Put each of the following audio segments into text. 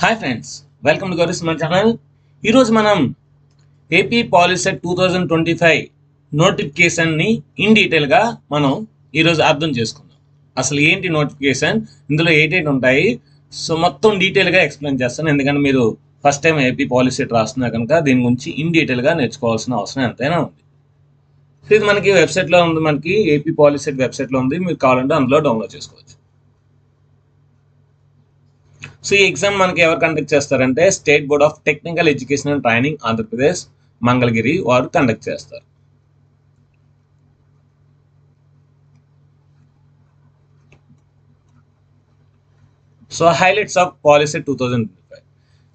Hi friends, welcome to Gowri's మన channel. ఈరోజు మనం ఏపీ పాలిసెట్ 2025 నోటిఫికేషన్ని ఇన్ డీటెయిల్గా మనం ఈరోజు అర్థం చేసుకుందాం. అసలు ఏంటి నోటిఫికేషన్, ఇందులో ఏటేటి ఉంటాయి, సో మొత్తం డీటెయిల్గా ఎక్స్ప్లెయిన్ చేస్తాను. ఎందుకంటే మీరు ఫస్ట్ టైం ఏపీ పాలిసెట్ రాస్తున్నారు కనుక దీని గురించి ఇన్ డీటెయిల్గా నేర్చుకోవాల్సిన అవసరం ఎంతైనా ఉంది. సో ఇది మనకి వెబ్సైట్లో ఉంది, మనకి ఏపీ పాలిసెట్ వెబ్సైట్లో ఉంది. మీరు కావాలంటే అందులో డౌన్లోడ్ చేసుకోవచ్చు. సో ఈ ఎగ్జామ్ మనకి ఎవరు కండక్ట్ చేస్తారంటే state board of technical education and training Andhra Pradesh Mangalagiri వారు కండక్ట్ చేస్తారు. So highlights of policy 2025.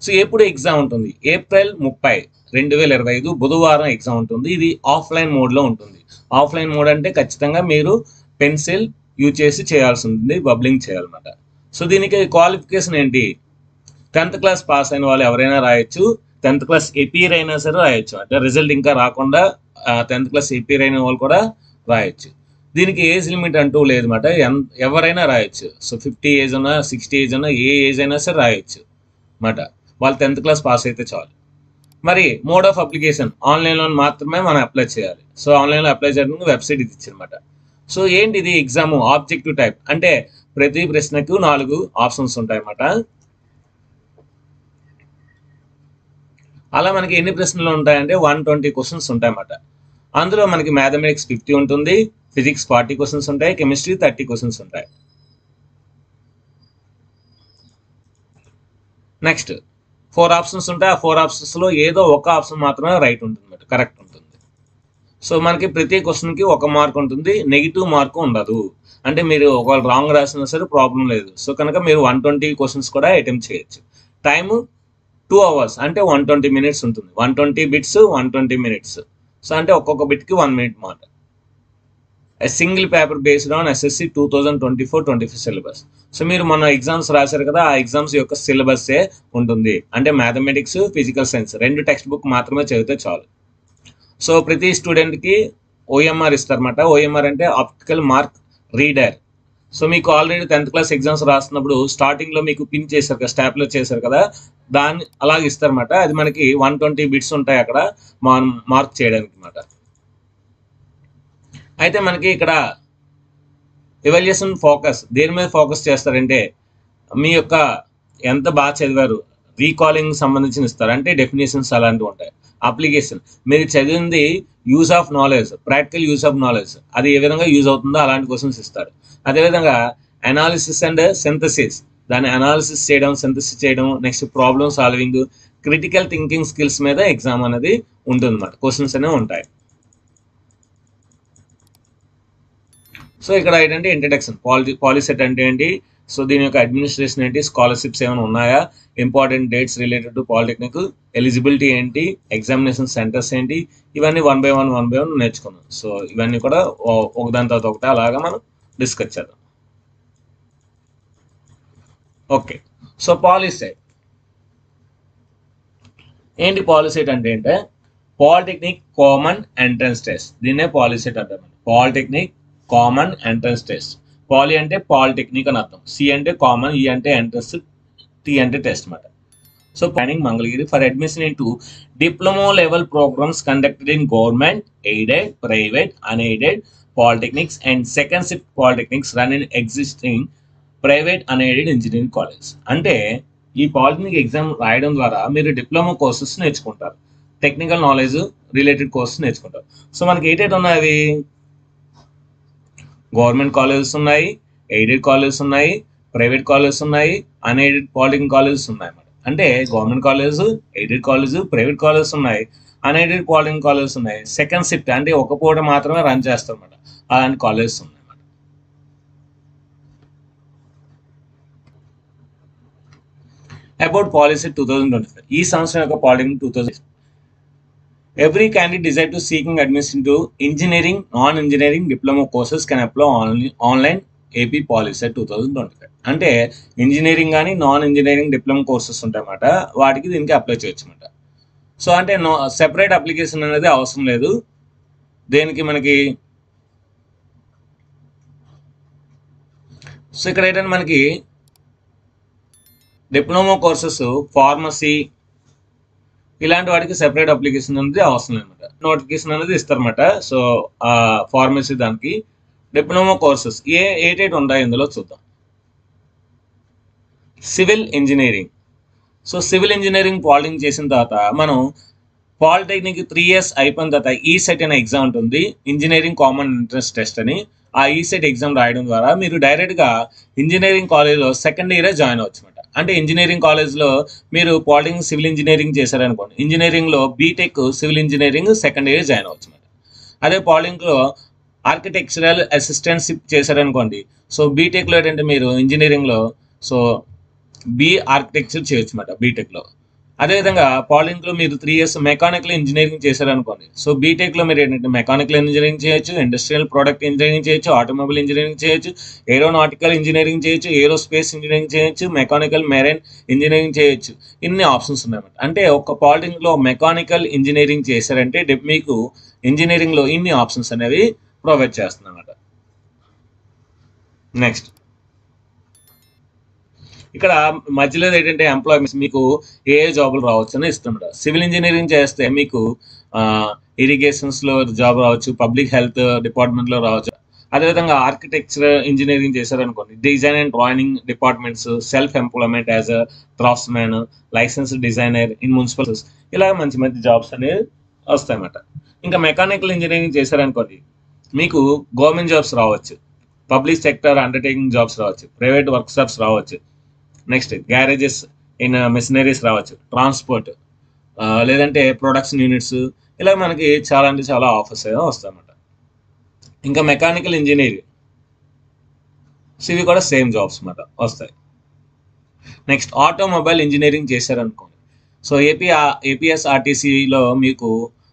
So ఎప్పుడు ఎగ్జామ్ ఉంటుంది? ఏప్రిల్ 30, 2025 బుధవారం ఎగ్జామ్ ఉంటుంది. ఇది ఆఫ్లైన్ మోడ్లో ఉంటుంది. ఆఫ్లైన్ మోడ్ అంటే ఖచ్చితంగా మీరు పెన్సిల్ యూజ్ చేసి చేయాల్సి ఉంటుంది, బబ్లింగ్ చేయాలన్నమాట. సో దీనికి క్వాలిఫికేషన్ ఏంటి? 10th క్లాస్ పాస్ అయిన వాళ్ళు ఎవరైనా రాయొచ్చు, 10th క్లాస్ ఎపీర్ అయినా సరే రాయొచ్చు. అంటే రిజల్ట్ ఇంకా రాకుండా 10th క్లాస్ ఎపీర్ అయిన వాళ్ళు కూడా రాయొచ్చు. దీనికి ఏజ్ లిమిట్ అంటూ లేదన్నమాట, ఎవరైనా రాయొచ్చు. సో 50 ఏజ్ ఉన్నా, 60 ఏజ్ ఉన్నా, ఏ ఏజ్ అయినా సరే రాయొచ్చు అన్నమాట. వాళ్ళు 10th క్లాస్ పాస్ అయితే చాలు. మరి మోడ్ ఆఫ్ అప్లికేషన్ ఆన్లైన్లో మాత్రమే మనం అప్లై చేయాలి. సో ఆన్లైన్లో అప్లై చేయడానికి వెబ్సైట్ ఇది ఇచ్చిందన్నమాట. సో ఏంటి ఇది ఎగ్జామ్? ఆబ్జెక్టివ్ టైప్ అంటే ప్రతి ప్రశ్నకు 4 ఆప్షన్స్ ఉంటాయి అన్నమాట. అలా మనకి ఎన్ని ప్రశ్నలు ఉంటాయంటే 120 క్వశ్చన్స్ ఉంటాయన్నమాట. అందులో మనకి మ్యాథమెటిక్స్ 50 ఉంటుంది, ఫిజిక్స్ 40 క్వశ్చన్స్ ఉంటాయి, కెమిస్ట్రీ 30 క్వశ్చన్స్ ఉంటాయి. నెక్స్ట్ 4 ఆప్షన్స్ ఉంటాయి. ఆ 4 ఆప్షన్స్లో ఏదో ఒక ఆప్షన్ మాత్రమే రైట్ ఉంటుంది, కరెక్ట్ ఉంటుంది. సో మనకి ప్రతి క్వశ్చన్కి 1 మార్క్ ఉంటుంది, నెగిటివ్ మార్క్ ఉండదు. అంటే మీరు ఒకవేళ రాంగ్ రాసినా సరే ప్రాబ్లం లేదు. సో కనుక మీరు 120 క్వశ్చన్స్ కూడా అటెంప్ట్ చేయొచ్చు. టైము 2 hours అంటే 120 minutes ఉంటుంది. 120 బిట్స్ 120 minutes. సో అంటే ఒక్కొక్క బిట్కి 1 minute మాట. Single paper based on SSC 2024-25 syllabus. So మీరు మొన్న ఎగ్జామ్స్ రాశారు కదా, ఆ ఎగ్జామ్స్ యొక్క సిలబస్సే ఉంటుంది. అంటే mathematics, physical science 2 text book మాత్రమే చదివితే చాలు. సో ప్రతి స్టూడెంట్కి ఓఎంఆర్ ఇస్తారన్నమాట. ఓఎంఆర్ అంటే ఆప్టికల్ మార్క్ రీడర్. సో మీకు ఆల్రెడీ 10th క్లాస్ ఎగ్జామ్స్ రాస్తున్నప్పుడు స్టార్టింగ్లో మీకు పిన్ చేశారు కదా, స్టాప్లర్ చేశారు కదా, దాన్ని అలాగే ఇస్తారన్నమాట. అది మనకి 120 బిట్స్ ఉంటాయి అక్కడ మార్క్ చేయడానికి అన్నమాట. అయితే మనకి ఇక్కడ ఎవాల్యుయేషన్ ఫోకస్ దేని మీద ఫోకస్ చేస్తారంటే మీ యొక్క ఎంత బాగా చదివారు, రీకాలింగ్ సంబంధించిన ఇస్తారు. అంటే డెఫినేషన్స్ అలాంటివి ఉంటాయి. అప్లికేషన్ మీరు చదివింది use of knowledge, practical use of knowledge, అది ఏ విధంగా యూజ్ అవుతుందో అలాంటి క్వశ్చన్స్ ఇస్తాడు. అదేవిధంగా అనాలిసిస్ అండ్ సింథసిస్, దాన్ని అనాలిసిస్ చేయడం, సింథసిస్ చేయడం, next problem solving, critical thinking skills మీద ఎగ్జామ్ అనేది ఉంటుంది అన్నమాట. క్వశ్చన్స్ అనేవి ఉంటాయి. సో ఇక్కడ ఏంటంటే ఇంట్రడక్షన్, పాలిసెట్ అంటే ఏంటి, సో దీని యొక్క అడ్మినిస్ట్రేషన్ ఏంటి, స్కాలర్షిప్స్ ఏమైనా ఉన్నాయా, important dates related to polytechnic, eligibility ఏంటి, ఎగ్జామినేషన్ సెంటర్స్ ఏంటి, ఇవన్నీ వన్ బై వన్ నేర్చుకున్నాం. సో ఇవన్నీ కూడా ఒకదాని తర్వాత ఒకటి అలాగా మనం డిస్కస్ చేద్దాం. ఓకే, సో పాలిసెట్ ఏంటి? పాలిసెట్ అంటే పాలిటెక్నిక్ కామన్ ఎంట్రన్స్ టెస్ట్, దీన్నే పాలిసెట్ అంటారు. Polytechnic common entrance test. పాలి అంటే పాలిటెక్నిక్ అని అర్థం, సి అంటే కామన్, ఈ అంటే ఎంట్రన్స్, టీ అంటే టెస్ట్ అన్నమాట. So planning Mangalagiri for admission in to diploma level programmes conducted in government, aided, private, unaided polytechnics and second shift polytechnics run in existing private unaided engineering college. అంటే ఈ polytechnic exam రాయడం ద్వారా మీరు diploma courses నేర్చుకుంటారు, technical knowledge related courses నేర్చుకుంటారు. So మనకి ఏటేటి ఉన్నాయి? అవి గవర్నమెంట్ కాలేజెస్ ఉన్నాయి, ఎయిడెడ్ కాలేజెస్ ఉన్నాయి, ప్రైవేట్ కాలేజెస్ ఉన్నాయి, అన్ఎయిడెడ్ పాలిటెక్నిక్ కాలేజెస్ ఉన్నాయి అన్నమాట. అంటే government college, aided college, private colleges ఉన్నాయి, అన్ఎయిడెడ్ పాలిటెక్నిక్ కాలేజెస్ ఉన్నాయి, సెకండ్ షిఫ్ట్ అంటే ఒక పూట మాత్రమే రన్ చేస్తారు అన్నమాట, అలాంటి కాలేజెస్ ఉన్నాయి. అబౌట్ పాలిసీ 2025, ఈ సంవత్సరం యొక్క polytechnic 2000. Every candidate desire to seeking admission to engineering, non engineering diploma courses can apply online AP policy 2025. అంటే ఇంజనీరింగ్ కానీ నాన్ ఇంజనీరింగ్ డిప్లొమా కోర్సెస్ ఉంటాయన్నమాట, వాటికి దీనికి అప్లై చేయొచ్చు అన్నమాట. సో అంటే సెపరేట్ అప్లికేషన్ అనేది అవసరం లేదు. దేనికి మనకి సో ఇక్కడ ఏంటంటే మనకి డిప్లొమా కోర్సెస్ ఫార్మసీ ఇలాంటి వాటికి సెపరేట్ అప్లికేషన్ అనేది అవసరం అనమాట. నోటిఫికేషన్ అనేది ఇస్తారన్నమాట. సో ఫార్మసీ దానికి డిప్లొమా కోర్సెస్ ఏటేటి ఉంటాయి ఇందులో చూద్దాం. Civil engineering. So civil engineering polytechnic చేసిన తర్వాత మనం పాలిటెక్నిక్ 3 years అయిపోయిన తర్వాత ఈసెట్ అనే ఎగ్జామ్ ఉంటుంది, ఇంజనీరింగ్ కామన్ ఎంట్రన్స్ టెస్ట్ అని. ఆ ఈసెట్ ఎగ్జామ్ రాయడం ద్వారా మీరు డైరెక్ట్గా ఇంజనీరింగ్ కాలేజ్లో సెకండ్ ఇయరే జాయిన్ అవ్వచ్చు అనమాట. అంటే ఇంజనీరింగ్ కాలేజ్లో మీరు పాలిటెక్నిక్ సివిల్ ఇంజనీరింగ్ చేశారనుకోండి, ఇంజనీరింగ్లో BTech civil engineering second year join అవ్వచ్చు అనమాట. అదే పాలిటెక్నిక్లో ఆర్కిటెక్చరల్ అసిస్టెంట్షిప్ చేశారనుకోండి, సో బీటెక్లో ఏంటంటే మీరు ఇంజనీరింగ్లో సో ఆర్కిటెక్చర్ చేయొచ్చు అనమాట బీటెక్లో. అదేవిధంగా పాలిటెక్నిక్లో మీరు 3 years మెకానికల్ ఇంజనీరింగ్ చేశారనుకోండి, సో బీటెక్లో మీరు ఏంటంటే మెకానికల్ ఇంజనీరింగ్ చేయొచ్చు, ఇండస్ట్రియల్ ప్రోడక్ట్ ఇంజనీరింగ్ చేయొచ్చు, ఆటోమొబైల్ ఇంజనీరింగ్ చేయొచ్చు, ఏరోనాటికల్ ఇంజనీరింగ్ చేయొచ్చు, ఏరోస్పేస్ ఇంజనీరింగ్ చేయొచ్చు, మెకానికల్ మెరైన్ ఇంజనీరింగ్ చేయొచ్చు. ఇన్ని ఆప్షన్స్ ఉన్నాయన్నమాట. అంటే ఒక పాలిటెక్నిక్లో మెకానికల్ ఇంజనీరింగ్ చేశారంటే మీకు ఇంజనీరింగ్లో ఇన్ని ఆప్షన్స్ అనేవి ప్రొవైడ్ చేస్తుంది అన్నమాట. నెక్స్ట్ ఇక్కడ మధ్యలో ఏంటంటే ఎంప్లాయ్మెంట్స్ మీకు ఏ జాబులు రావచ్చు అని ఇస్తున్నారు. సివిల్ ఇంజనీరింగ్ చేస్తే మీకు ఇరిగేషన్స్లో జాబ్ రావచ్చు, పబ్లిక్ హెల్త్ డిపార్ట్మెంట్లో రావచ్చు. అదేవిధంగా ఆర్కిటెక్చర్ ఇంజనీరింగ్ చేశారనుకోండి, design and drawing departments, self employment as a draughtsman, licence designer in municipals, ఇలా మంచి మంచి జాబ్స్ అనేవి వస్తాయన్నమాట. ఇంకా మెకానికల్ ఇంజనీరింగ్ చేశారనుకోండి, మీకు గవర్నమెంట్ జాబ్స్ రావచ్చు, పబ్లిక్ సెక్టర్ అండర్టేకింగ్ జాబ్స్ రావచ్చు, ప్రైవేట్ వర్క్ షాప్స్ రావచ్చు, నెక్స్ట్ గ్యారేజెస్ ఇన్ మెషినరీస్ రావచ్చు, ట్రాన్స్పోర్ట్ లేదంటే ప్రొడక్షన్ యూనిట్స్, ఇలా మనకి చాలా అంటే చాలా ఆఫర్స్ వస్తాయి అన్నమాట. ఇంకా మెకానికల్ ఇంజనీరింగ్ ఇవి కూడా సేమ్ జాబ్స్ అన్నమాట వస్తాయి. నెక్స్ట్ ఆటోమొబైల్ ఇంజనీరింగ్ చేశారనుకోండి, సో ఏపీఎస్ఆర్టీసీలో మీకు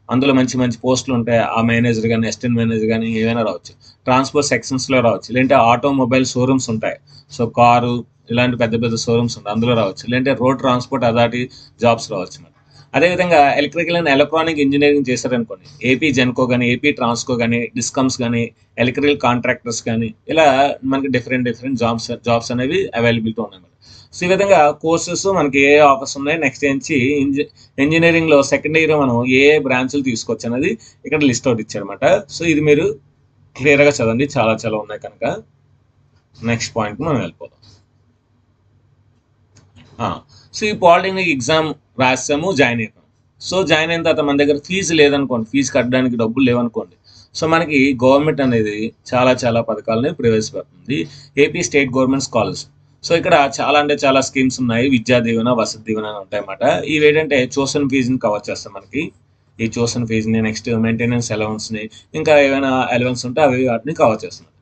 అందులో మంచి మంచి పోస్టులు ఉంటాయి. ఆ మేనేజర్ కానీ అసిస్టెంట్ మేనేజర్ కానీ ఏమైనా రావచ్చు, ట్రాన్స్పోర్ట్ సెక్షన్స్లో రావచ్చు, లేదంటే ఆటోమొబైల్ షోరూమ్స్ ఉంటాయి, సో కారు ఇలాంటి పెద్ద పెద్ద షోరూమ్స్ ఉంటాయి అందులో రావచ్చు, లేదంటే రోడ్ ట్రాన్స్పోర్ట్ అథారిటీ జాబ్స్ రావచ్చు. అదేవిధంగా ఎలక్ట్రికల్ అండ్ ఎలక్ట్రానిక్ ఇంజనీరింగ్ చేశారనుకోండి, ఏపీ జెన్కో కానీ, ఏపీ ట్రాన్స్కో కానీ, డిస్కమ్స్ కానీ, ఎలక్ట్రికల్ కాంట్రాక్టర్స్ కానీ, ఇలా మనకి డిఫరెంట్ జాబ్స్ అనేవి అవైలబిలిటీ ఉన్నాయి. సో ఈ విధంగా కోర్సెస్ మనకి ఏ ఆఫర్స్ ఉన్నాయి, నెక్స్ట్ నుంచి ఇంజనీరింగ్లో సెకండ్ ఇయర్ మనం ఏ బ్రాంచ్లు తీసుకోవచ్చు అనేది ఇక్కడ లిస్ట్ అవుట్ ఇచ్చారన్నమాట. సో ఇది మీరు క్లియర్గా చదవండి, చాలా చాలా ఉన్నాయి కనుక. నెక్స్ట్ పాయింట్ మనం వెళ్ళిపోదాం. సో ఈ పాలిటెక్నిక్ ఎగ్జామ్ రాసాము, జాయిన్ అయిపోయాం. సో జాయిన్ అయిన తర్వాత మన దగ్గర ఫీజు లేదనుకోండి, ఫీజు కట్టడానికి డబ్బులు లేవనుకోండి, సో మనకి గవర్నమెంట్ అనేది చాలా చాలా పథకాలని ప్రవేశపెడుతుంది. AP state government scholarship. So ఇక్కడ చాలా అంటే చాలా స్కీమ్స్ ఉన్నాయి, విద్యా దీవెన, వసతి దీవెన అని ఉంటాయన్నమాట. ఇవి ఏంటంటే ట్యూషన్ ఫీజుని కవర్ చేస్తాం మనకి, ఈ ట్యూషన్ ఫీజుని, నెక్స్ట్ మెయింటెనెన్స్ అలవెన్స్ని, ఇంకా ఏమైనా అలవెన్స్ ఉంటే అవి వాటిని కవర్ చేస్తున్నాం.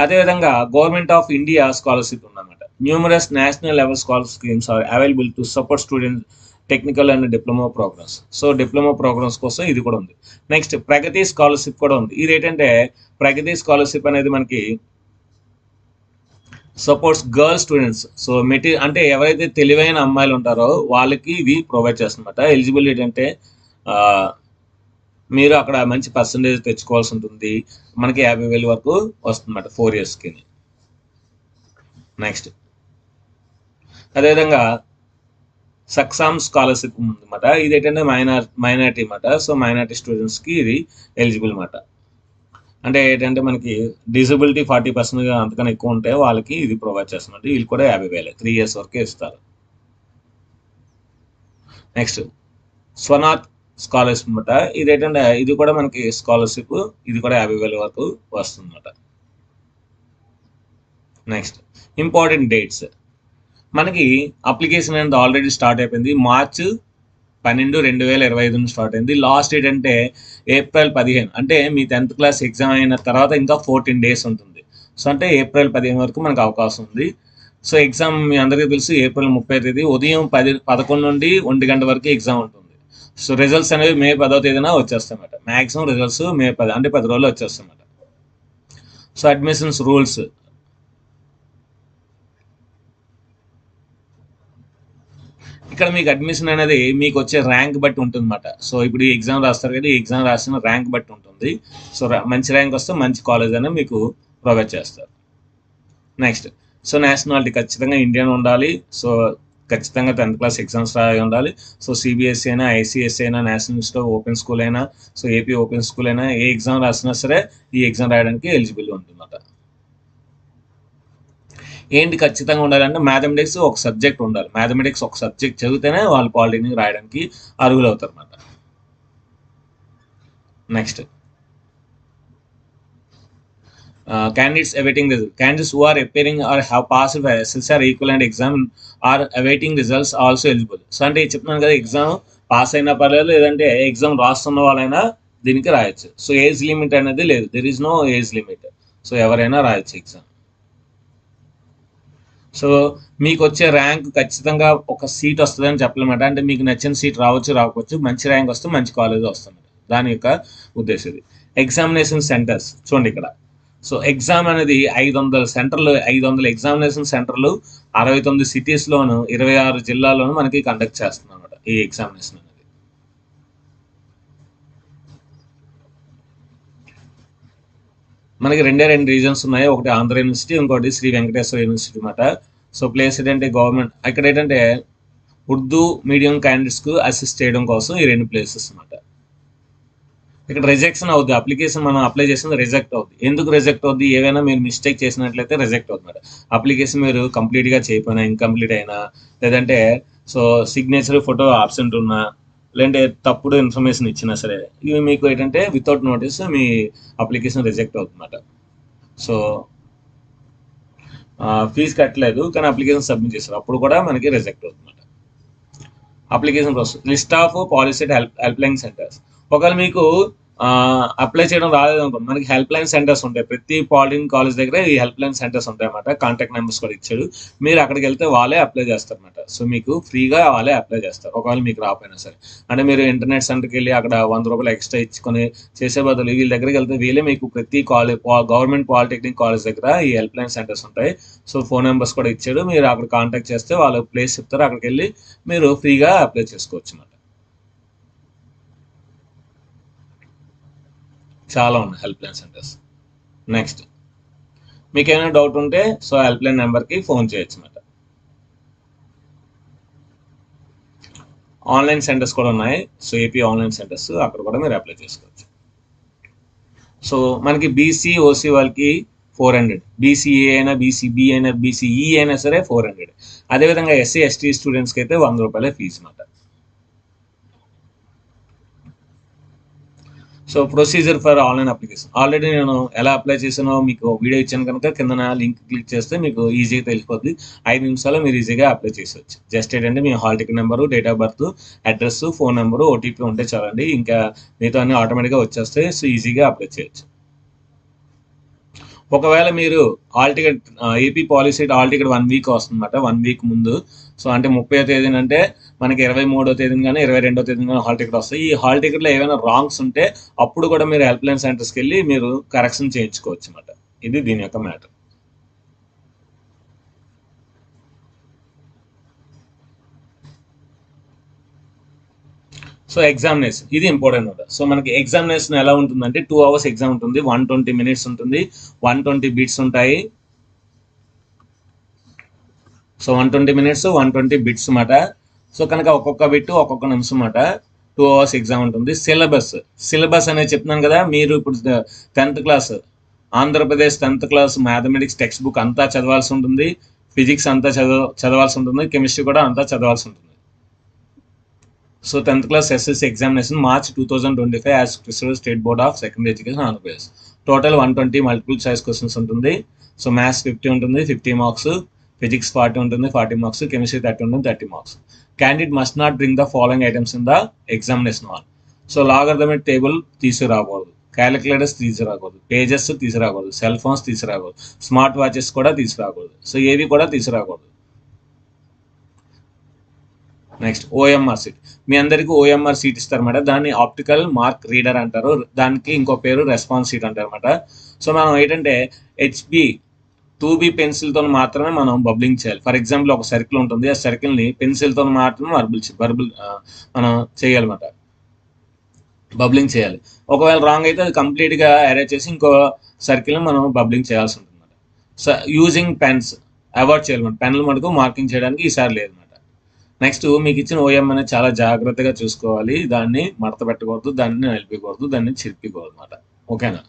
అదేవిధంగా గవర్నమెంట్ ఆఫ్ ఇండియా స్కాలర్షిప్ ఉందన్నమాట. Numerous national level scholarship schemes are available to support student technical and diploma programmes. సో డిప్లొమా ప్రోగ్రామ్స్ కోసం ఇది కూడా ఉంది. నెక్స్ట్ ప్రగతి స్కాలర్షిప్ కూడా ఉంది. ఇది ఏంటంటే ప్రగతి స్కాలర్షిప్ అనేది మనకి సపోర్ట్స్ గర్ల్ స్టూడెంట్స్. సో అంటే ఎవరైతే తెలివైన అమ్మాయిలు ఉంటారో వాళ్ళకి ఇది ప్రొవైడ్ చేస్తుందన్నమాట. ఎలిజిబిలిటీ అంటే మీరు అక్కడ మంచి పర్సంటేజ్ తెచ్చుకోవాల్సి ఉంటుంది, మనకి 50,000 వరకు వస్తుందన్నమాట 4 yearsకి. నెక్స్ట్ అదేవిధంగా సక్సామ్ స్కాలర్షిప్ ఉందన్నమాట. ఇది ఏంటంటే మైనారిటీ అన్నమాట. సో మైనారిటీ స్టూడెంట్స్కి ఇది ఎలిజిబుల్ అన్నమాట. అంటే ఏంటంటే మనకి డిజబిలిటీ 40% అంతకన్నా ఎక్కువ ఉంటే వాళ్ళకి ఇది ప్రొవైడ్ చేస్తున్నట్టు. వీళ్ళు కూడా 50,000 3 years వరకే ఇస్తారు. నెక్స్ట్ స్వనాథ్ స్కాలర్షిప్ అన్నమాట. ఇది ఏంటంటే ఇది కూడా మనకి స్కాలర్షిప్, ఇది కూడా 50,000 వరకు వస్తుందన్నమాట. Next important dates. మనకి అప్లికేషన్ అనేది ఆల్రెడీ స్టార్ట్ అయిపోయింది. March 12, 2025 నుంచి స్టార్ట్ అయింది. లాస్ట్ డేట్ అంటే April 15. అంటే మీ 10th క్లాస్ ఎగ్జామ్ అయిన తర్వాత ఇంకా 14 days ఉంటుంది. సో అంటే April 15 వరకు మనకు అవకాశం ఉంది. సో ఎగ్జామ్ మీ అందరికీ తెలుసు, April 30 ఉదయం 11 నుండి 1 గంట వరకు ఎగ్జామ్ ఉంటుంది. సో రిజల్ట్స్ అనేవి May 10న వచ్చేస్తాయన్నమాట. మ్యాక్సిమం రిజల్ట్స్ May 10 అంటే 10 రోజులు వచ్చేస్తాయన్నమాట. So admissions rules. ఇక్కడ మీకు అడ్మిషన్ అనేది మీకు వచ్చే ర్యాంక్ బట్టి ఉంటుంది అన్నమాట. సో ఇప్పుడు ఈ ఎగ్జామ్ రాస్తారు కదా, ఈ ఎగ్జామ్ రాసిన ర్యాంక్ బట్టి ఉంటుంది. సో మంచి ర్యాంక్ వస్తే మంచి కాలేజ్ అనేది మీకు ప్రొవైడ్ చేస్తారు. నెక్స్ట్ సో నేషనాలిటీ ఖచ్చితంగా ఇండియన్ ఉండాలి. సో ఖచ్చితంగా 10th క్లాస్ ఎగ్జామ్స్ రాయి ఉండాలి. సో సిబిఎస్ఈ అయినా, ఐసీఎస్ఈ అయినా, నేషనల్ ఇన్స్టిట్యూట్ ఓపెన్ స్కూల్ అయినా, సో ఏపీ ఓపెన్ స్కూల్ అయినా ఏ ఎగ్జామ్ రాసినా సరే ఈ ఎగ్జామ్ రాయడానికి ఎలిజిబుల్ ఉంటుందన్నమాట. ఏంటి ఖచ్చితంగా ఉండాలంటే మ్యాథమెటిక్స్ ఒక సబ్జెక్ట్ ఉండాలి. మ్యాథమెటిక్స్ ఒక సబ్జెక్ట్ చదివితేనే వాళ్ళు పాలిటెక్నిక్ రాయడానికి అర్హులు అవుతారన్నమాట. Next candidates awaiting results. Candidates who are appearing or have passed by SSR equivalent exam are awaiting results also eligible. So అంటే చెప్తున్నాను కదా, ఎగ్జామ్ పాస్ అయినా పర్లేదు, లేదంటే ఎగ్జామ్ రాస్తున్న వాళ్ళైనా దీనికి రాయొచ్చు. సో ఏజ్ లిమిట్ అనేది లేదు, there is no age limit. So ఎవరైనా రాయొచ్చు ఎగ్జామ్. సో మీకు వచ్చే ర్యాంక్ ఖచ్చితంగా ఒక సీట్ వస్తుందని చెప్పలేమాట. అంటే మీకు నచ్చిన సీట్ రావచ్చు, రాకపోవచ్చు. మంచి ర్యాంక్ వస్తే మంచి కాలేజ్ వస్తుంది, దాని యొక్క ఉద్దేశం ఇది. ఎగ్జామినేషన్ సెంటర్స్ చూడండి ఇక్కడ. సో ఎగ్జామ్ అనేది 500 సెంటర్లు, 500 ఎగ్జామినేషన్ సెంటర్లు 69 సిటీస్లోను 26 జిల్లాల్లోనూ మనకి కండక్ట్ చేస్తున్నాం అనమాట ఈ ఎగ్జామినేషన్ అనేది. మనకి రెండు రీజన్స్ ఉన్నాయి, ఒకటి ఆంధ్ర యూనివర్సిటీ, ఇంకోటి శ్రీ వెంకటేశ్వర యూనివర్సిటీ అనమాట. సో ప్లేస్ ఏంటంటే గవర్నమెంట్, ఇక్కడ ఏంటంటే ఉర్దూ మీడియం క్యాండిడేట్స్కు అసిస్ట్ చేయడం కోసం ఈ 2 ప్లేసెస్ అనమాట. ఇక్కడ రిజెక్షన్ అవుద్ది, అప్లికేషన్ మనం అప్లై చేసింది రిజెక్ట్ అవుద్ది. ఎందుకు రిజెక్ట్ అవుద్ది? ఏవైనా మీరు మిస్టేక్ చేసినట్లయితే రిజెక్ట్ అవుతుంది. అప్లికేషన్ మీరు కంప్లీట్గా చేయకపోయినా, ఇన్కంప్లీట్ అయినా, లేదంటే సో సిగ్నేచర్ ఫోటో ఆబ్సెంట్ ఉన్నా, లేదంటే తప్పుడు ఇన్ఫర్మేషన్ ఇచ్చినా సరే ఇవి మీకు ఏంటంటే వితౌట్ నోటీస్ మీ అప్లికేషన్ రిజెక్ట్ అవుతుందన్నమాట. సో ఫీజు కట్టలేదు కానీ అప్లికేషన్ సబ్మిట్ చేస్తారు, అప్పుడు కూడా మనకి రిజెక్ట్ అవుతుందన్నమాట. Application process, list of policy help line centres. ఒకవేళ మీకు అప్లై చేయడం రాలేదు అనుకోండి, మనకి హెల్ప్ లైన్ సెంటర్స్ ఉంటాయి. ప్రతి పాలిటెక్నిక్ కాలేజ్ దగ్గర ఈ హెల్ప్ లైన్ సెంటర్స్ ఉంటాయి అన్నమాట. కాంటాక్ట్ నెంబర్స్ కూడా ఇచ్చాడు, మీరు అక్కడికి వెళ్తే వాళ్ళే అప్లై చేస్తారు అన్నమాట. సో మీకు ఫ్రీగా వాళ్ళే అప్లై చేస్తారు ఒకవేళ మీకు రాకపోయినా సరే. అంటే మీరు ఇంటర్నెట్ సెంటర్కి వెళ్ళి అక్కడ 100 రూపాయలు ఎక్స్ట్రా ఇచ్చుకొని చేసే బదులు వీళ్ళ దగ్గరికి వెళ్తే వీళ్ళే మీకు ప్రతి గవర్నమెంట్ పాలిటెక్నిక్ కాలేజ్ దగ్గర ఈ హెల్ప్ లైన్ సెంటర్స్ ఉంటాయి. సో ఫోన్ నెంబర్స్ కూడా ఇచ్చాడు, మీరు అక్కడ కాంటాక్ట్ చేస్తే వాళ్ళు ప్లేస్ చెప్తారు, అక్కడికి వెళ్ళి మీరు ఫ్రీగా అప్లై చేసుకోవచ్చు అన్నమాట. చాలా ఉన్నాయి హెల్ప్ లైన్ సెంటర్స్. నెక్స్ట్ మీకు ఏమైనా డౌట్ ఉంటే సో హెల్ప్ లైన్ నెంబర్కి ఫోన్ చేయొచ్చు అన్నమాట. ఆన్లైన్ సెంటర్స్ కూడా ఉన్నాయి, సో ఏపీ ఆన్లైన్ సెంటర్స్, అక్కడ కూడా మీరు అప్లై చేసుకోవచ్చు. సో మనకి బీసీ ఓసీ వాళ్ళకి 400, బీసీఏ అయినా, బీసీబీ అయినా, బీసీఈ అయినా సరే 400. అదేవిధంగా ఎస్సీ ఎస్టీ స్టూడెంట్స్కి అయితే 100 రూపాయలే ఫీజు అన్నమాట. So procedure for online application already నేను ఎలా అప్లై చేసానో మీకు వీడియో ఇచ్చాను కనుక కింద లింక్ క్లిక్ చేస్తే మీకు ఈజీగా తెలిసిపోద్ది. 5 నిమిషాల్లో మీరు ఈజీగా అప్లై చేసేవచ్చు. జస్ట్ ఏంటంటే మీ hall ticket number, date of birth, address, phone number, OTP ఉంటే చాలండి, ఇంకా మీతో అన్ని ఆటోమేటిక్గా వచ్చేస్తాయి. సో ఈజీగా అప్లై చేయొచ్చు. ఒకవేళ మీరు hall ticket AP policy hall ticket 1 week వస్తుందన్నమాట, 1 వీక్ ముందు. సో అంటే 30వ తేదీన అంటే మనకి 23వ తేదీన కానీ 22వ తేదీన కానీ హాల్ టికెట్ వస్తాయి. ఈ హాల్ టికెట్లో ఏమైనా రాంగ్స్ ఉంటే అప్పుడు కూడా మీరు హెల్ప్ లైన్ సెంటర్స్కి వెళ్ళి మీరు కరెక్షన్ చేయించుకోవచ్చు అన్నమాట. ఇది దీని యొక్క మ్యాటర్. సో ఎగ్జామినేషన్ ఇది ఇంపార్టెంట్ అనమాట. సో మనకి ఎగ్జామినేషన్ ఎలా ఉంటుందంటే 2 hours ఎగ్జామ్ ఉంటుంది, 120 minutes ఉంటుంది, 120 బిట్స్ ఉంటాయి. సో 120 minutes 120 బిట్స్ అన్నమాట. సో కనుక ఒక్కొక్క బిట్ ఒక్కొక్క నిమిషం అన్నమాట. 2 hours ఎగ్జామ్ ఉంటుంది. సిలబస్ అనేది చెప్తున్నాను కదా, మీరు ఇప్పుడు 10th class Andhra Pradesh 10th class mathematics text book అంతా చదవాల్సి ఉంటుంది, ఫిజిక్స్ అంతా చదవాల్సి ఉంటుంది, కెమిస్ట్రీ కూడా అంతా చదవాల్సి ఉంటుంది. So 10th class SSC examination March 2025 as prescribed state board of secondary education Andhra Pradesh. Total 120 multiple choice questions ఉంటుంది. సో మ్యాథ్స్ 50 ఉంటుంది, 50 మార్క్స్, ఫిజిక్స్ 40 ఉంటుంది, 40 మార్క్స్, కెమిస్ట్రీ 30 ఉంటుంది, 30 marks. Candidate must not bring the following items in the examination hall. So logarithmic table తీసుకురాకూడదు, calculators తీసుకురాకూడదు, pages తీసుకురాకూడదు, cell phones తీసుకురాకూడదు, smart watches కూడా తీసుకురాకూడదు. సో ఏవి కూడా తీసుకురాకూడదు. నెక్స్ట్ ఓఎంఆర్ సీట్, మీ అందరికీ ఓఎంఆర్ సీట్ ఇస్తారన్నమాట. దాన్ని ఆప్టికల్ మార్క్ రీడర్ అంటారు, దానికి ఇంకో పేరు రెస్పాన్స్ షీట్ అంటారు అనమాట. సో మనం ఏంటంటే HB 2B పెన్సిల్తో మాత్రమే మనం బబ్లింగ్ చేయాలి. ఫర్ ఎగ్జాంపుల్ ఒక సర్కిల్ ఉంటుంది, ఆ సర్కిల్ని పెన్సిల్తో మాత్రమే మనం చేయాలన్నమాట, బబ్లింగ్ చేయాలి. ఒకవేళ రాంగ్ అయితే అది కంప్లీట్గా అరేంజ్ చేసి ఇంకో సర్కిల్ని మనం బబ్లింగ్ చేయాల్సి ఉంటుంది అనమాట. సో యూజింగ్ పెన్స్ అవాయిడ్ చేయాలన్నమాట, పెన్లు మటుకు మార్కింగ్ చేయడానికి ఈసారి లేదన్నమాట. నెక్స్ట్ మీకు ఇచ్చిన ఓఎం అనేది చాలా జాగ్రత్తగా చూసుకోవాలి. దాన్ని మడత పెట్టకూడదు, దాన్ని నలిపకూడదు, దాన్ని చిరిపికూడదు అనమాట. ఓకేనా?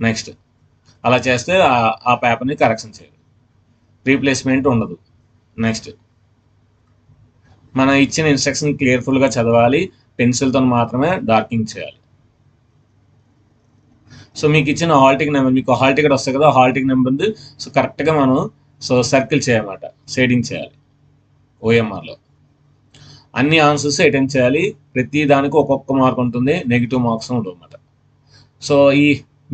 నెక్స్ట్ అలా చేస్తే ఆ పేపర్ని కరెక్షన్ చేయాలి, రీప్లేస్మెంట్ ఉండదు. నెక్స్ట్ మనం ఇచ్చిన ఇన్స్ట్రక్షన్ క్లియర్ఫుల్గా చదవాలి, పెన్సిల్తో మాత్రమే డార్కింగ్ చేయాలి. సో మీకు ఇచ్చిన హాల్ టికెట్ నెంబర్, మీకు హాల్ టికెట్ వస్తుంది కదా, హాల్ టికెట్ నెంబర్ ఉంది. సో కరెక్ట్గా మనం సర్కిల్ చేయాలన్నమాట, షేడింగ్ చేయాలి. ఓఎంఆర్లో అన్ని ఆన్సర్స్ అటెండ్ చేయాలి. ప్రతి దానికి ఒక్కొక్క మార్క్ ఉంటుంది, నెగిటివ్ మార్క్స్ ఉంటుంది అన్నమాట. సో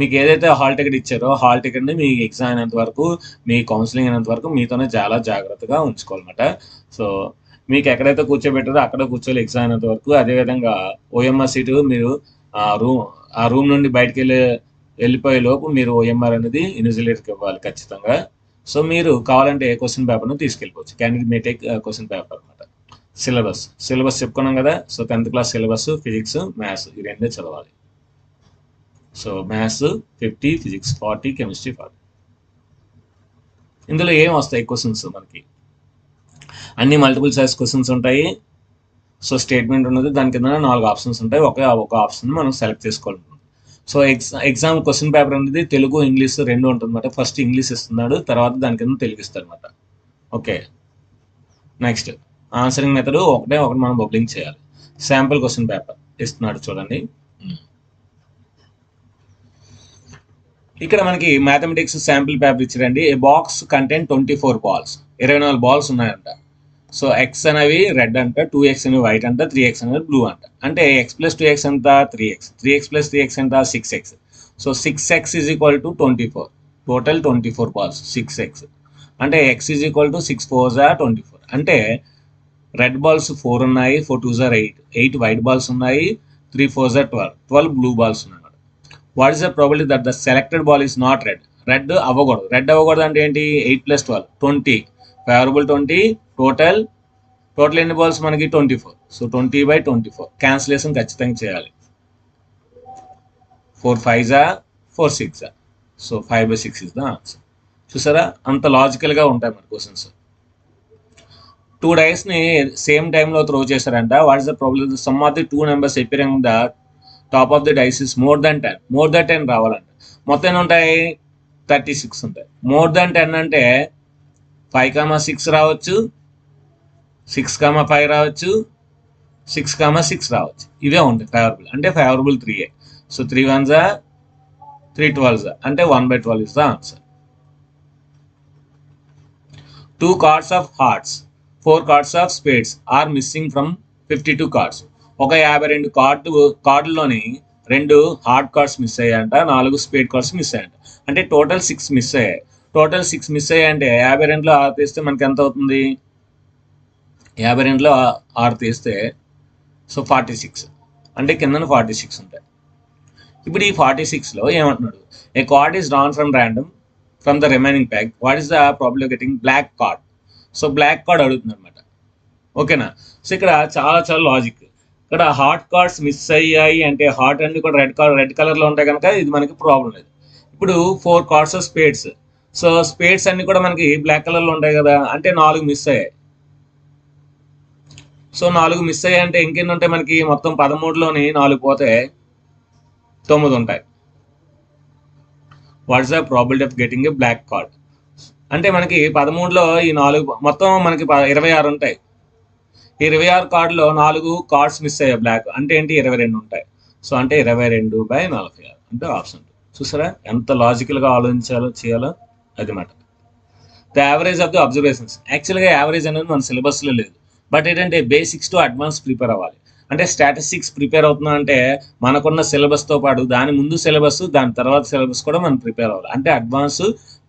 మీకు ఏదైతే హాల్ టికెట్ ఇచ్చారో హాల్ టికెట్ని మీ ఎగ్జామ్ అయినంత వరకు, మీ కౌన్సిలింగ్ అయినంత వరకు మీతోనే చాలా జాగ్రత్తగా ఉంచుకోవాలన్నమాట. సో మీకు ఎక్కడైతే కూర్చోబెట్టారో అక్కడ కూర్చోవాలి ఎగ్జామ్ అయినంత వరకు. అదేవిధంగా ఓఎంఆర్ సీటు మీరు ఆ రూమ్ నుండి బయటకు వెళ్ళిపోయే లోపు మీరు ఓఎంఆర్ అనేది ఇన్విజిలేటర్కి ఇవ్వాలి ఖచ్చితంగా. సో మీరు కావాలంటే క్వశ్చన్ పేపర్ను తీసుకెళ్ళిపోవచ్చు. Candidate may take question paper అనమాట. సిలబస్ చెప్పుకున్నాం కదా. So 10th class syllabus physics, maths ఈ రెండే చదవాలి. So maths 50, physics 40, chemistry 40. ఇందులో ఏం వస్తాయి క్వశ్చన్స్ మనకి? అన్ని మల్టిపుల్ చాయిస్ క్వశ్చన్స్ ఉంటాయి. సో స్టేట్మెంట్ ఉన్నది, దాని కింద 4 ఆప్షన్స్ ఉంటాయి. ఒక ఆప్షన్ మనం సెలెక్ట్ చేసుకోవాలి. సో ఎగ్జామ్ క్వశ్చన్ పేపర్ అనేది తెలుగు, ఇంగ్లీష్ 2 ఉంటుందన్నమాట. ఫస్ట్ ఇంగ్లీష్ ఇస్తున్నాడు, తర్వాత దాని కింద తెలుగు ఇస్తాడు అనమాట. ఓకే. నెక్స్ట్ ఆన్సరింగ్ మెథడ్ ఒకటి మనం బబ్లింగ్ చేయాలి. శాంపుల్ క్వశ్చన్ పేపర్ ఇస్తున్నాడు చూడండి. ఇక్కడ మనకి మ్యాథమెటిక్స్ శాంపుల్ పేపర్ ఇచ్చారండి. ఏ బాక్స్ కంటెంట్ 24 బాల్స్, 24 బాల్స్ ఉన్నాయంట. సో ఎక్స్ అనేవి రెడ్ అంట, 2x అనేవి వైట్ అంట, 3x అనేవి బ్లూ అంట. అంటే x + 2x ఎంత? 3x. 3x + 3x ఎంత? 6x. So 6x = 24. Total 24 balls 6x. అంటే x = 6 4s 24. అంటే రెడ్ బాల్స్ 4 ఉన్నాయి, 4 2s 8, 8 వైట్ బాల్స్ ఉన్నాయి, 3 4s 12, 12 బ్లూ బాల్స్ ఉన్నాయి. What is the probability that the selected ball is not red? Red అవ్వకూడదు అంటే ఏంటి? 8 + 12 20, favourable 20. Total ఎన్ని బాల్స్ మనకి? 24. సో 20/24 క్యాన్సిలేషన్ ఖచ్చితంగా చేయాలి. 4 5s 4 6s. So 5/6 is the answer. చూసారా, అంత లాజికల్గా ఉంటాయి మన క్వశ్చన్స్. 2 డైస్ని సేమ్ టైంలో త్రో చేశారంట. What is the probability sum of the 2 numbers appearing the top of the dice is more than 10? More than 10 రావాలంట. మొత్తం ఎన్ని ఉంటాయి? 36 ఉంటాయి. మోర్ దాన్ 10 అంటే 5,6 రావచ్చు, 6,5 రావచ్చు, 6,6 రావచ్చు. ఇవే ఉంటాయి ఫేవరబుల్. అంటే favourable 3a. So 3 1s 3 12s అంటే 1/12 is the answer. 2 cards of hearts, 4 cards of spades are missing from 52 cards. ఒక 52 కార్డులోని 2 హార్డ్ కార్డ్స్ మిస్ అయ్యాయంట, 4 స్పేడ్ కార్డ్స్ మిస్ అయ్యాయంట. అంటే టోటల్ 6 మిస్ అయ్యాయి. టోటల్ 6 మిస్ అయ్యాయంటే 52లో 6 తీస్తే మనకి ఎంత అవుతుంది? 52లో 6 తీస్తే సో 46. అంటే కింద 46 ఉంటాయి. ఇప్పుడు ఈ 46లో ఏమంటున్నాడు? A card is drawn from random from the remaining pack. What is the probability of getting black card? So black card అడుగుతుంది అనమాట. ఓకేనా? సో ఇక్కడ చాలా లాజిక్. ఇక్కడ హాట్ కార్డ్స్ మిస్ అయ్యాయి అంటే హాట్ అన్ని కూడా రెడ్ కలర్లో ఉంటాయి కనుక ఇది మనకి ప్రాబ్లం లేదు. ఇప్పుడు 4 cards of spades. So spades అన్ని కూడా మనకి బ్లాక్ కలర్లో ఉంటాయి కదా, అంటే 4 మిస్ అయ్యాయి. సో 4 మిస్ అయ్యాయి అంటే ఇంకెన్ని ఉంటాయి మనకి? మొత్తం 13లోని 4 పోతే 9 ఉంటాయి. What is the probability of getting a black card? అంటే మనకి 13లో ఈ 4 మొత్తం మనకి 26 ఉంటాయి. ఈ 26 కార్డులో 4 కార్డ్స్ మిస్ అయ్యాయి బ్లాక్. అంటే ఏంటి? 22 ఉంటాయి. సో అంటే 22/46 అంటే ఆప్షన్. చూసారా ఎంత లాజికల్గా చేయాలో అది మాట. The average of the observations. యాక్చువల్గా యావరేజ్ అనేది మన సిలబస్లో లేదు. బట్ ఏంటంటే బేసిక్స్ టు అడ్వాన్స్ ప్రిపేర్ అవ్వాలి. అంటే స్టాటిస్టిక్స్ ప్రిపేర్ అవుతున్నాం అంటే మనకున్న సిలబస్తో పాటు దాని ముందు సిలబస్, దాని తర్వాత సిలబస్ కూడా మనం ప్రిపేర్ అవ్వాలి. అంటే అడ్వాన్స్,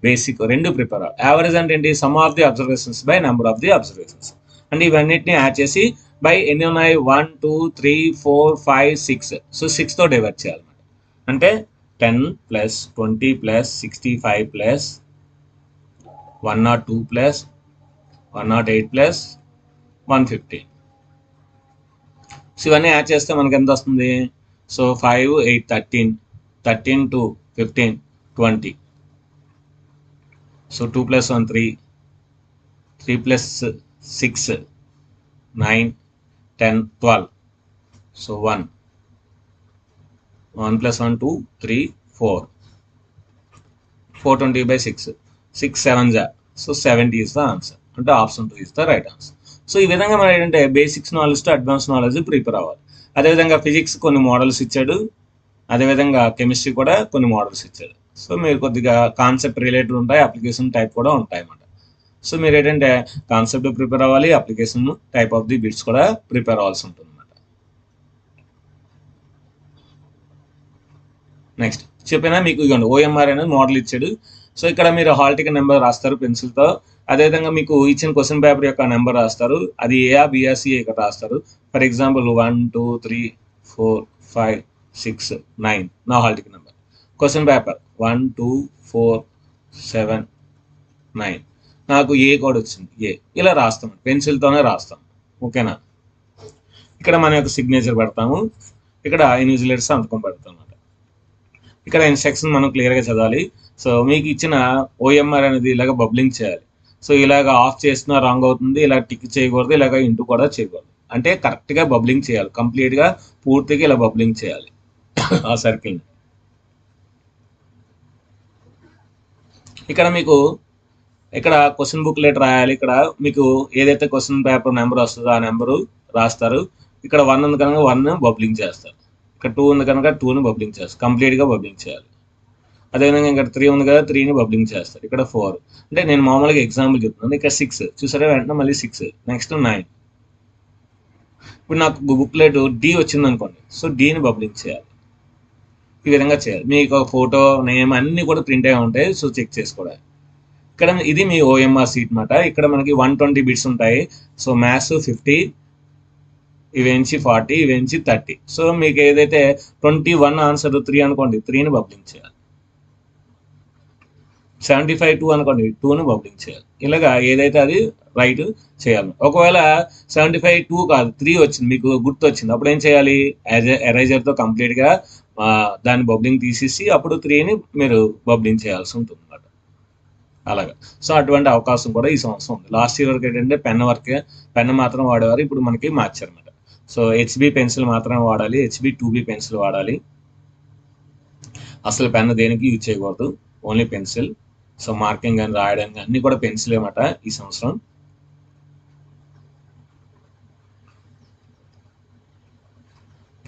బేసిక్ 2 ప్రిపేర్ అవ్వాలి. యావరేజ్ అంటే ఏంటి? Some of the observations by number of the observations. అంటే ఇవన్నిటిని యాడ్ చేసి బై ఎన్ని ఉన్నాయి? 1 2 3 4 5 6. సో 6తో డివైడ్ చేయాలన్నమాట. అంటే 10 + 20 + 65 + 102 + 108 + 150. సో ఇవన్నీ యాడ్ చేస్తే మనకి ఎంత వస్తుంది? So 5 8 13, 13 2 15 20. So 2 + 1 3, 3 + 6 9, 10, 12. So 1 plus 1, 2, 3, 4. 420/6. 6 7s. So 70 is the answer. అంటే option 2 is the right answer. So ఈ విధంగా మనం ఏంటంటే basics knowledge to advance knowledge prepare అవ్వాలి. అదేవిధంగా ఫిజిక్స్ కొన్ని మోడల్స్ ఇచ్చాడు, అదేవిధంగా కెమిస్ట్రీ కూడా కొన్ని మోడల్స్ ఇచ్చాడు. సో మీరు కొద్దిగా కాన్సెప్ట్ రిలేటెడ్ ఉంటాయి, అప్లికేషన్ టైప్ కూడా ఉంటాయి అన్నమాట. సో మీరు ఏంటంటే కాన్సెప్ట్ ప్రిపేర్ అవ్వాలి, application type of the bits కూడా ప్రిపేర్ అవ్వాల్సి ఉంటుంది అన్నమాట. నెక్స్ట్ చెప్పినా మీకు ఇవ్వండి ఓఎంఆర్ అనేది మోడల్ ఇచ్చాడు. సో ఇక్కడ మీరు హాల్ టికెట్ నెంబర్ రాస్తారు పెన్సిల్తో. అదేవిధంగా మీకు ఇచ్చిన క్వశ్చన్ పేపర్ యొక్క నెంబర్ రాస్తారు, అది ఏఆ బిఆ సిఏ ఇక్కడ రాస్తారు. ఫర్ ఎగ్జాంపుల్ 1 2 3 4 5 6 9 నా hall ticket number. Question paper 1 2 4 7 9 నాకు ఏ కోడ్ వచ్చింది ఏ, ఇలా రాస్తాం, పెన్సిల్తోనే రాస్తాం. ఓకేనా? ఇక్కడ మన యొక్క సిగ్నేచర్ పెడతాము, ఇక్కడ ఇన్విజిలేటర్స్ సంతకం పెడతాం అన్నమాట. ఇక్కడ ఇన్స్ట్రక్షన్ మనం క్లియర్గా చదవాలి. సో మీకు ఇచ్చిన ఓఎంఆర్ అనేది ఇలాగ బబ్లింగ్ చేయాలి. సో ఇలాగ ఆఫ్ చేసినా రాంగ్ అవుతుంది, ఇలా టిక్ చేయకూడదు, ఇలాగ ఇంటూ కూడా చేయకూడదు. అంటే కరెక్ట్గా బబ్లింగ్ చేయాలి, కంప్లీట్గా పూర్తిగా ఇలా బబ్లింగ్ చేయాలి ఆ సర్కిల్ని. ఇక్కడ మీకు ఇక్కడ క్వశ్చన్ బుక్ లెటర్ రాయాలి. ఇక్కడ మీకు ఏదైతే క్వశ్చన్ పేపర్ నెంబర్ వస్తుందో ఆ నెంబరు రాస్తారు. ఇక్కడ 1 ఉంది కనుక 1 బబ్లింగ్ చేస్తారు, ఇక్కడ 2 ఉంది కనుక 2ని బబ్లింగ్ చేస్తారు, కంప్లీట్గా బబ్లింగ్ చేయాలి. అదేవిధంగా ఇక్కడ 3 ఉంది కదా 3ని బబ్లింగ్ చేస్తారు. ఇక్కడ 4 అంటే నేను మామూలుగా ఎగ్జాంపుల్ చెప్తున్నాను. ఇక్కడ 6 చూసారా, వెంటనే మళ్ళీ 6, నెక్స్ట్ 9. ఇప్పుడు నాకు బుక్లెట్ డి వచ్చింది అనుకోండి, సో డీని బబ్లింగ్ చేయాలి. ఈ విధంగా చేయాలి. మీకు ఫోటో నేమ్ అన్నీ కూడా ప్రింట్ అయి ఉంటాయి, సో చెక్ చేసుకోవడానికి. ఇక్కడ ఇది మీ ఓఎంఆర్ సీట్ అన్నమాట. ఇక్కడ మనకి 120 బిట్స్ ఉంటాయి. So maths 50, ఇవేంచి 40, ఇవేంచి 30. సో మీకు ఏదైతే 21 ఆన్సర్ 3 అనుకోండి, 3ని బబ్లింగ్ చేయాలి. 75 2 అనుకోండి, 2ని బబ్లింగ్ చేయాలి. ఇలాగా ఏదైతే అది రైట్ చేయాలి. ఒకవేళ 75 2 కాదు 3 వచ్చింది, మీకు గుర్తు వచ్చింది, అప్పుడు ఏం చేయాలి, ఎరేజర్తో కంప్లీట్గా దాన్ని బబ్లింగ్ తీసేసి అప్పుడు 3ని మీరు బబ్లింగ్ చేయాల్సి ఉంటుంది అన్నమాట. అలాగా. సో అటువంటి అవకాశం కూడా ఈ సంవత్సరం ఉంది. లాస్ట్ ఇయర్ వరకు ఏంటంటే పెన్ మాత్రం వాడేవారు, ఇప్పుడు మనకి మార్చారు అన్నమాట. సో హెచ్బి పెన్సిల్ మాత్రమే వాడాలి, హెచ్బి 2బి పెన్సిల్ వాడాలి. అసలు పెన్ దేనికి యూజ్ చేయకూడదు, ఓన్లీ పెన్సిల్. సో మార్కింగ్ కానీ రాయడానికి అన్ని కూడా పెన్సిల్ అన్నమాట ఈ సంవత్సరం.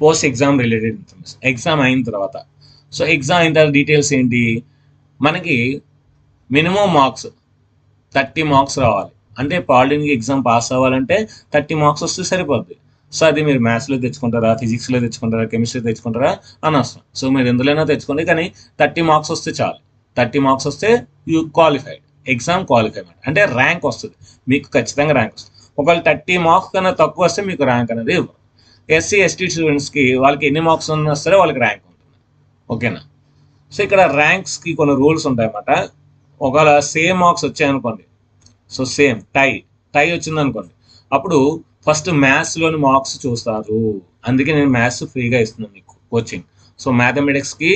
Post exam related information, exam అయిన తర్వాత. సో ఎగ్జామ్ అయిన తర్వాత డీటెయిల్స్ ఏంటి, మనకి మినిమం మార్క్స్ 30 మార్క్స్ రావాలి. అంటే పాలిటెక్నిక్ ఎగ్జామ్ పాస్ అవ్వాలంటే 30 మార్క్స్ వస్తే సరిపోద్ది. సో అది మీరు మ్యాథ్స్లో తెచ్చుకుంటారా, ఫిజిక్స్లో తెచ్చుకుంటారా, కెమిస్ట్రీ తెచ్చుకుంటారా అనవసరం. సో మీరు ఎందులోనైనా తెచ్చుకోండి, కానీ 30 మార్క్స్ వస్తే చాలు. 30 మార్క్స్ వస్తే యూ క్వాలిఫైడ్, ఎగ్జామ్ క్వాలిఫైడ్ అంటే ర్యాంక్ వస్తుంది, మీకు ఖచ్చితంగా ర్యాంక్ వస్తుంది. ఒకవేళ 30 మార్క్స్ కన్నా తక్కువ వస్తే మీకు ర్యాంక్ అనేది ఇవ్వరు. ఎస్సీ ఎస్టీ స్టూడెంట్స్కి వాళ్ళకి ఎన్ని మార్క్స్ వస్తే వాళ్ళకి ర్యాంక్ ఉంటుంది. ఓకేనా? సో ఇక్కడ ర్యాంక్స్కి కొన్ని రూల్స్ ఉంటాయి అన్నమాట. ఒకవేళ సేమ్ మార్క్స్ వచ్చాయనుకోండి, సో సేమ్ టై వచ్చింది అనుకోండి, అప్పుడు ఫస్ట్ మ్యాథ్స్లోని మార్క్స్ చూస్తారు. అందుకే నేను మ్యాథ్స్ ఫ్రీగా ఇస్తున్నాను మీకు కోచింగ్. సో మ్యాథమెటిక్స్కి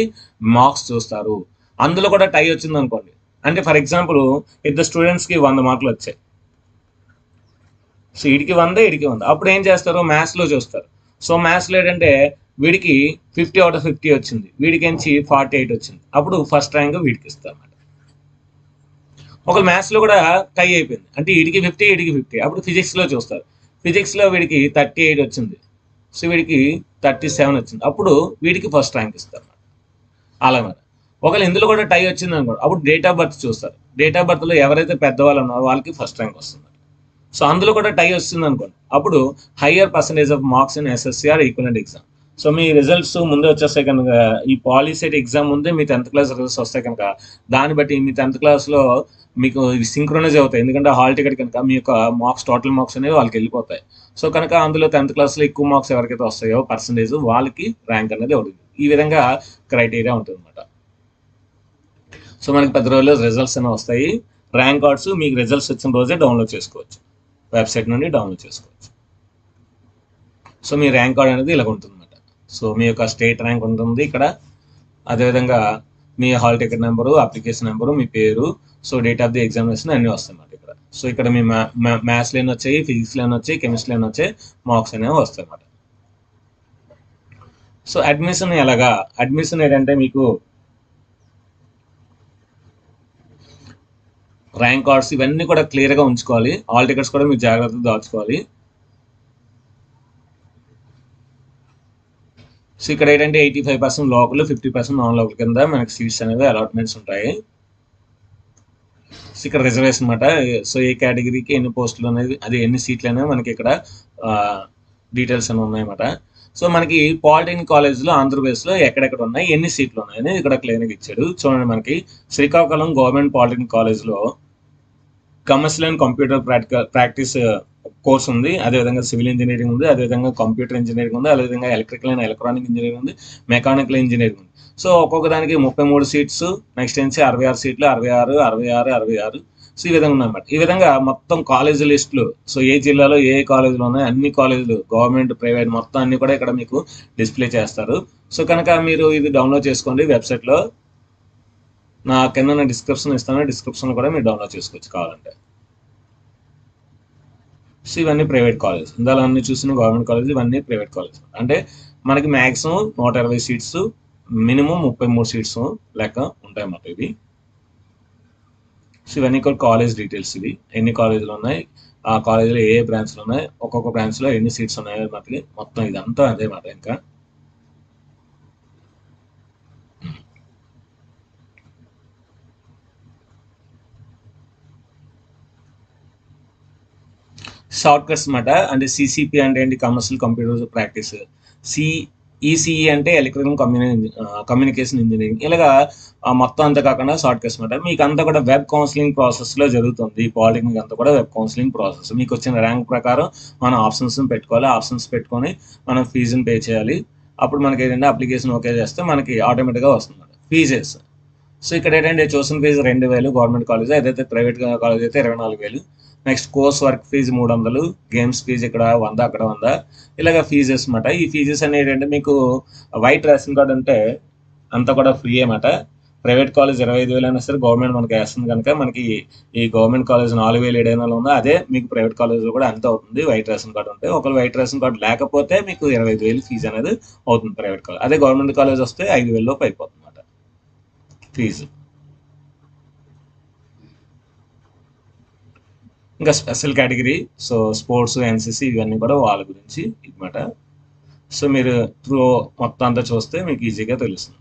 మార్క్స్ చూస్తారు. అందులో కూడా టై వచ్చింది అనుకోండి, అంటే ఫర్ ఎగ్జాంపుల్ ఇద్దరు స్టూడెంట్స్కి 100 మార్కులు వచ్చాయి. సో వీడికి 100, వీడికి 100. అప్పుడు ఏం చేస్తారు, మ్యాథ్స్లో చూస్తారు. సో మ్యాథ్స్లో ఏంటంటే వీడికి 50 out of 50 వచ్చింది, వీడికి నుంచి 48 వచ్చింది, అప్పుడు ఫస్ట్ ర్యాంక్ వీడికి ఇస్తారు అన్నమాట. ఒక మ్యాథ్స్లో కూడా టై అయిపోయింది, అంటే వీడికి 50, వీడికి 50, అప్పుడు ఫిజిక్స్లో చూస్తారు. ఫిజిక్స్లో వీడికి 38 వచ్చింది, సో వీడికి 37 వచ్చింది, అప్పుడు వీడికి ఫస్ట్ ర్యాంక్ ఇస్తారు అన్నమాట. అలాగే ఒకవేళ ఇందులో కూడా టై వచ్చింది అనుకోండి, అప్పుడు డేట్ ఆఫ్ బర్త్ చూస్తారు. డేట్ ఆఫ్ బర్త్లో ఎవరైతే పెద్దవాళ్ళు ఉన్నారో వాళ్ళకి ఫస్ట్ ర్యాంక్ వస్తుంది. సో అందులో కూడా టై వస్తుంది అనుకోండి, అప్పుడు higher percentage of marks in SSC or equivalent exam. So me results ముందే వచ్చేస్తే కనుక, ఈ పాలిసెట్ ఎగ్జామ్ ముందే మీ 10th క్లాస్ రిజల్ట్స్ వస్తాయి కనుక, దాన్ని బట్టి మీ 10th క్లాస్లో మీకు సింక్రోనైజ్ అవుతాయి. ఎందుకంటే హాల్ టికెట్ కనుక మీ యొక్క మార్క్స్, టోటల్ మార్క్స్ అనేవి వాళ్ళకి వెళ్ళిపోతాయి. సో కనుక అందులో 10th క్లాస్లో ఎక్కువ మార్క్స్ ఎవరికైతే వస్తాయో పర్సంటేజ్, వాళ్ళకి ర్యాంక్ అనేది అవుతుంది. ఈ విధంగా క్రైటీరియా ఉంటుంది అన్నమాట. సో మనకి 10 రోజుల్లో రిజల్ట్స్ అనేవి వస్తాయి. ర్యాంక్ కార్డ్స్ మీకు రిజల్ట్స్ వచ్చిన రోజే డౌన్లోడ్ చేసుకోవచ్చు, వెబ్సైట్ నుండి డౌన్లోడ్ చేసుకోవచ్చు. సో మీ ర్యాంక్ కార్డ్ అనేది ఇలా ఉంటుంది అన్నమాట. సో మీ యొక్క స్టేట్ ర్యాంక్ ఉంటుంది ఇక్కడ, అదేవిధంగా మీ hall ticket number, application number, మీ పేరు, so date of the examination అన్నీ వస్తాయి అన్నమాట ఇక్కడ. సో ఇక్కడ మీ మ్యాథ్స్లో ఎన్ని వచ్చాయి, ఫిజిక్స్లో ఎన్ని వచ్చాయి, కెమిస్ట్రీలో ఎన్ని వచ్చాయి, మార్క్స్ అనేవి వస్తాయి అన్నమాట. సో అడ్మిషన్ ఎలాగా, అడ్మిషన్ ఏంటంటే మీకు ర్యాంక్ కార్డ్స్ ఇవన్నీ కూడా క్లియర్గా ఉంచుకోవాలి. ఆల్ టికెట్స్ కూడా మీరు జాగ్రత్తగా దాచుకోవాలి. సో ఇక్కడ ఏంటంటే 85% లోకల్, 50% నాన్ లోకల్ కింద మనకి సీట్స్ అనేవి అలాట్మెంట్స్ ఉంటాయి. సో ఇక్కడ రిజర్వేషన్ అనమాట. సో ఏ కేటగిరీకి ఎన్ని పోస్టులు అనేది, అది ఎన్ని సీట్లు అనేవి మనకి ఇక్కడ డీటెయిల్స్ అనేవి ఉన్నాయన్నమాట. సో మనకి పాలిటెక్నిక్ కాలేజ్లో ఆంధ్రప్రదేశ్లో ఎక్కడెక్కడ ఉన్నాయి, ఎన్ని సీట్లు ఉన్నాయని ఇక్కడ క్లియర్గా ఇచ్చాడు. చూడండి, మనకి శ్రీకాకుళం గవర్నమెంట్ పాలిటెక్నిక్ కాలేజ్లో commercial and computer practice course ఉంది, అదేవిధంగా సివిల్ ఇంజనీరింగ్ ఉంది, అదేవిధంగా కంప్యూటర్ ఇంజనీరింగ్ ఉంది, అదేవిధంగా ఎలక్ట్రికల్ అండ్ ఎలక్ట్రానిక్ ఇంజనీరింగ్ ఉంది, మెకానికల్ ఇంజనీరింగ్ ఉంది. సో ఒక్కొక్క దానికి 33 సీట్స్, నెక్స్ట్ నుంచి 66 సీట్లు, 66, 66, 66. సో ఈ విధంగా ఉన్నాయన్నమాట. ఈ విధంగా మొత్తం కాలేజీ లిస్టులు, సో ఏ జిల్లాలో ఏ కాలేజీలు ఉన్నాయి, అన్ని కాలేజీలు గవర్నమెంట్ ప్రైవేట్ మొత్తం అన్ని కూడా ఇక్కడ మీకు డిస్ప్లే చేస్తారు. సో కనుక మీరు ఇది డౌన్లోడ్ చేసుకోండి వెబ్సైట్లో. నా కింద నేను డిస్క్రిప్షన్ ఇస్తాను, డిస్క్రిప్షన్లో కూడా మీరు డౌన్లోడ్ చేసుకోవచ్చు కావాలంటే. సో ఇవన్నీ ప్రైవేట్ కాలేజ్, ఇందులో అన్ని చూసిన గవర్నమెంట్ కాలేజ్, ఇవన్నీ ప్రైవేట్ కాలేజ్. అంటే మనకి మ్యాక్సిమం 120 సీట్స్, మినిమం 33 సీట్స్ లెక్క ఉంటాయన్నమాట ఇవి. సో ఇవన్నీ కూడా కాలేజ్ డీటెయిల్స్. ఇవి ఎన్ని కాలేజీలు ఉన్నాయి, ఆ కాలేజీలో ఏ బ్రాంచ్లు ఉన్నాయి, ఒక్కొక్క బ్రాంచ్లో ఎన్ని సీట్స్ ఉన్నాయి మనకి మొత్తం ఇదంతా అదే మాట. ఇంకా షార్ట్ కట్స్ అనమాట. అంటే సిసిపి అంటే ఏంటి, కమర్షియల్ కంప్యూటర్ ప్రాక్టీస్, ఈసీఈ అంటే ఎలక్ట్రికల్ కమ్యూనికేషన్ ఇంజనీరింగ్. ఇలాగా మొత్తం అంతా కాకుండా షార్ట్ కట్స్ అనమాట. మీకు అంతా కూడా వెబ్ కౌన్సిలింగ్ ప్రాసెస్లో జరుగుతుంది. పాలిటెక్నిక్ అంతా కూడా వెబ్ కౌన్సిలింగ్ ప్రాసెస్. మీకు వచ్చిన ర్యాంక్ ప్రకారం మనం ఆప్షన్స్ పెట్టుకోవాలి, ఆప్షన్స్ పెట్టుకొని మనం ఫీజుని పే చేయాలి. అప్పుడు మనకి ఏంటంటే అప్లికేషన్ ఓకే చేస్తే మనకి ఆటోమేటిక్గా వస్తుంది ఫీజెస్. సో ఇక్కడ ఏంటంటే ట్యూషన్ ఫీజు 2000 గవర్నమెంట్ కాలేజ్, అదైతే ప్రైవేట్ కాలేజ్ అయితే 24,000. Next course work fee 300, games fee ఇక్కడ 100, అక్కడ 100. ఇలాగ ఫీజెస్ అనమాట. ఈ ఫీజెస్ అనేది ఏంటంటే మీకు వైట్ రేషన్ కార్డ్ అంటే అంతా కూడా ఫ్రీ అన్నమాట. ప్రైవేట్ కాలేజ్ 25,000 అయినా సరే గవర్నమెంట్ మనకి వేస్తుంది కనుక మనకి ఈ గవర్నమెంట్ కాలేజ్ 4,700 ఉందో అదే మీకు ప్రైవేట్ కాలేజ్లో కూడా అంత అవుతుంది వైట్ రేషన్ కార్డు ఉంటే. ఒకవేళ వైట్ రేషన్ కార్డు లేకపోతే మీకు 25,000 ఫీజు అనేది అవుతుంది ప్రైవేట్ కాలేజ్. అదే గవర్నమెంట్ కాలేజ్ వస్తే 5,000 లోపు అయిపోతుంది అన్నమాట ఫీజు. ఇంకా special category, so sports, NCC ఇవన్నీ కూడా వాళ్ళ గురించి అనమాట. సో మీరు త్రూ మొత్తం అంతా చూస్తే మీకు ఈజీగా తెలుస్తుంది.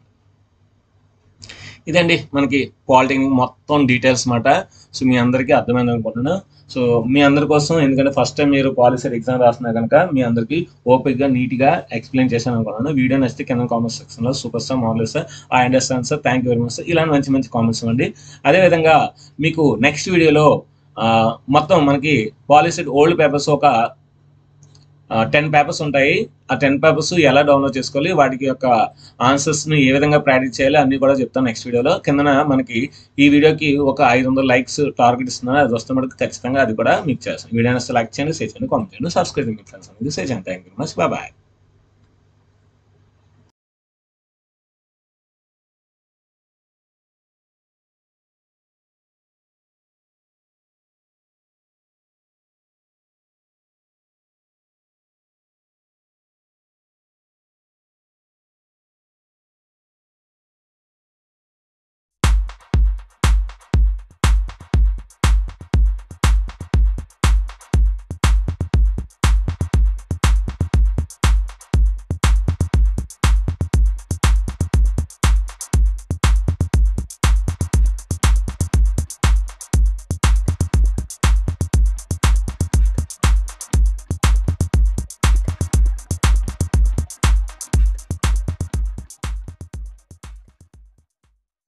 ఇదండి మనకి పాలిటెక్నిక్ మొత్తం డీటెయిల్స్ మాట. సో మీ అందరికీ అర్థమైంది అనుకుంటున్నాను. సో మీ అందరి కోసం, ఎందుకంటే ఫస్ట్ టైం మీరు పాలిసెట్ ఎగ్జామ్ రాస్తున్నా కనుక మీ అందరికీ ఓపిక్గా నీట్గా ఎక్స్ప్లెయిన్ చేశాను అనుకున్నాను. వీడియో నచ్చితే కింద కామెంట్ సెక్షన్లో super star marvellous sir, I understand sir, thank you very much sir, ఇలాంటి మంచి మంచి కామెంట్స్ ఇవ్వండి. అదేవిధంగా మీకు నెక్స్ట్ వీడియోలో మొత్తం మనకి పాలిసెట్ ఓల్డ్ పేపర్స్ ఒక 10 పేపర్స్ ఉంటాయి. ఆ 10 పేపర్స్ ఎలా డౌన్లోడ్ చేసుకోవాలి, వాటికి యొక్క ఆన్సర్స్ని ఏ విధంగా ప్రాక్టీస్ చేయాలి అన్నీ కూడా చెప్తాను నెక్స్ట్ వీడియోలో. కిందన మనకి ఈ వీడియోకి ఒక 500 లైక్స్ టార్గెట్ ఇస్తున్నాను. అది వస్తే మనకి ఖచ్చితంగా అది కూడా మీకు చేస్తాను. వీడియో లైక్ చేయండి, షేర్ చేయండి, కామెంట్ చేయండి, సబ్స్క్రైబ్ మీ ఫ్రెండ్స్ అనేది షేర్ చేయండి. Thank you much, bye.